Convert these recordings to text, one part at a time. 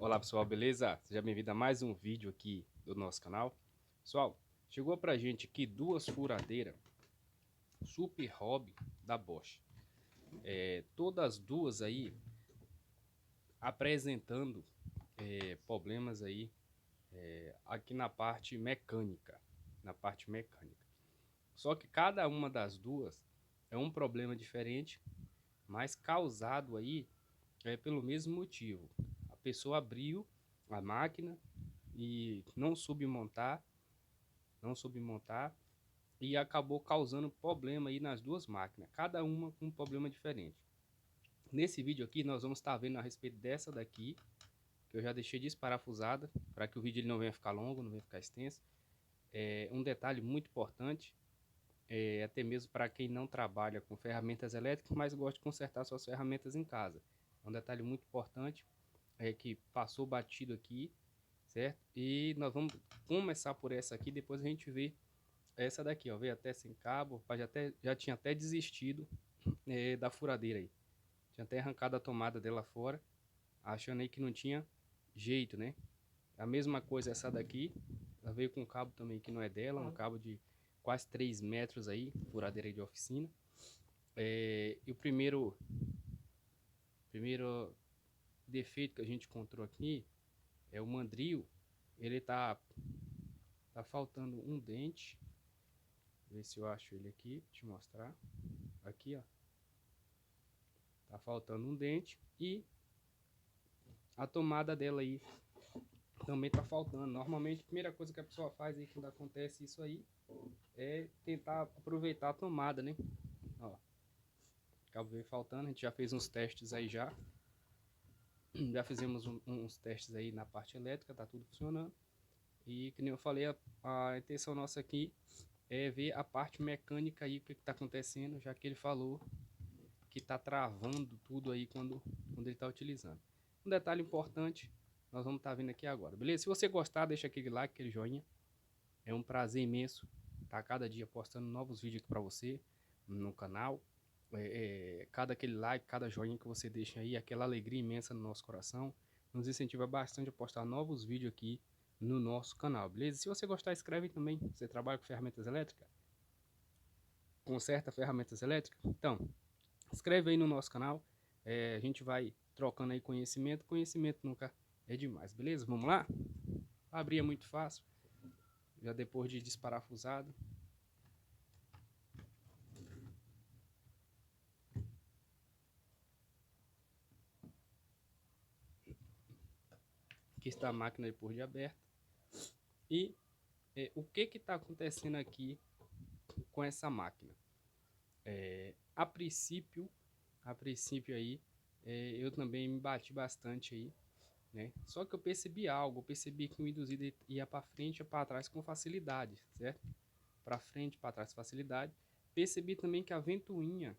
Olá pessoal, beleza? Seja bem-vindo a mais um vídeo aqui do nosso canal. Pessoal, chegou pra gente aqui duas furadeiras Super Hobby da Bosch. Todas duas aí apresentando problemas aí aqui na parte mecânica. Só que cada uma das duas é um problema diferente, mas causado aí pelo mesmo motivo. A pessoa abriu a máquina e não soube montar e acabou causando problema aí nas duas máquinas, cada uma com um problema diferente. Nesse vídeo aqui nós vamos estar vendo a respeito dessa daqui, que eu já deixei desparafusada, para que o vídeo ele não venha ficar longo, não venha ficar extenso. É um detalhe muito importante, até mesmo para quem não trabalha com ferramentas elétricas, mas gosta de consertar suas ferramentas em casa. É um detalhe muito importante, que passou batido aqui, certo? E nós vamos começar por essa aqui, depois a gente vê essa daqui, ó, veio até sem cabo, o rapaz já tinha até desistido da furadeira aí. Tinha até arrancado a tomada dela fora, achando aí que não tinha jeito, né? A mesma coisa essa daqui, ela veio com um cabo também que não é dela, um cabo de quase 3 metros aí, furadeira de oficina. E o primeiro defeito que a gente encontrou aqui é o mandril, ele tá faltando um dente. Ver se eu acho ele aqui, te mostrar. Aqui, ó. Tá faltando um dente e a tomada dela aí também tá faltando. Normalmente a primeira coisa que a pessoa faz aí quando acontece isso aí é tentar aproveitar a tomada, né? Ó, acaba veio faltando, a gente já fez uns testes aí já. Já fizemos uns testes aí na parte elétrica, tá tudo funcionando. E que nem eu falei, a intenção nossa aqui é ver a parte mecânica aí, o que tá acontecendo, já que ele falou que tá travando tudo aí quando ele tá utilizando. Um detalhe importante, nós vamos estar vendo aqui agora, beleza? Se você gostar, deixa aquele like, aquele joinha. É um prazer imenso estar cada dia postando novos vídeos aqui para você no canal. Cada aquele like, cada joinha que você deixa aí, aquela alegria imensa no nosso coração, nos incentiva bastante a postar novos vídeos aqui no nosso canal, beleza? Se você gostar, escreve também. Você trabalha com ferramentas elétricas? Conserta ferramentas elétricas? Então, inscreve aí no nosso canal. A gente vai trocando aí conhecimento. Conhecimento nunca é demais, beleza? Vamos lá? Abrir é muito fácil. Já depois de desparafusado. Aqui está a máquina depois de aberta. E o que está acontecendo aqui com essa máquina? A princípio aí, eu também me bati bastante aí, né? Só que eu percebi algo, eu percebi que o induzido ia para frente e para trás com facilidade, certo? Para frente, para trás com facilidade. Percebi também que a ventoinha,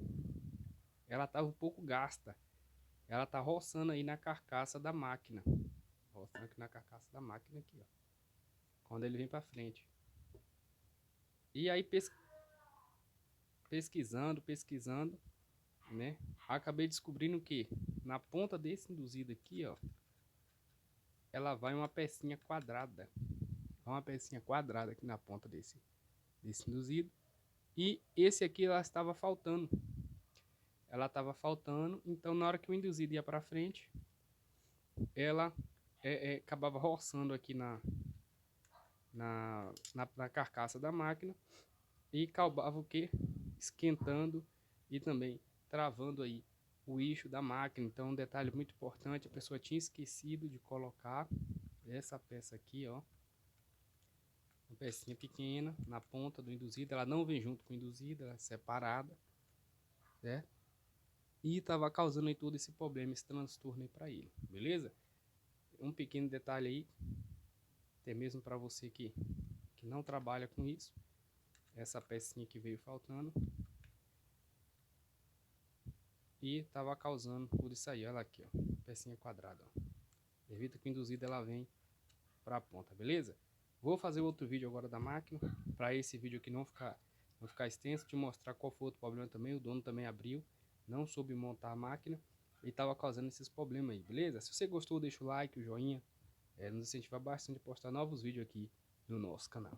ela estava um pouco gasta. Ela tá roçando aí na carcaça da máquina. Roçando aqui na carcaça da máquina aqui, ó. Quando ele vem para frente. E aí pesquisando, né? Acabei descobrindo que na ponta desse induzido aqui, ó, ela vai uma pecinha quadrada. Uma pecinha quadrada aqui na ponta desse induzido. E esse aqui ela estava faltando. Então na hora que o induzido ia para frente, ela acabava roçando aqui na carcaça da máquina e acabava o que? Esquentando e também travando aí o eixo da máquina. Então um detalhe muito importante, a pessoa tinha esquecido de colocar essa peça aqui, ó, uma pecinha pequena na ponta do induzido. Ela não vem junto com o induzido, ela é separada, certo? E estava causando aí todo esse problema, esse transtorno aí para ele, beleza? Um pequeno detalhe aí, até mesmo para você que não trabalha com isso, essa pecinha que veio faltando e estava causando tudo isso aí, olha aqui, ó, pecinha quadrada, ó. Evita que o induzido ela vem para a ponta, beleza? Vou fazer outro vídeo agora da máquina, para esse vídeo aqui não ficar extenso, te mostrar qual foi outro problema também. O dono também abriu, não soube montar a máquina ele tava causando esses problemas aí, beleza? Se você gostou, deixa o like, o joinha, nos incentiva bastante a postar novos vídeos aqui no nosso canal.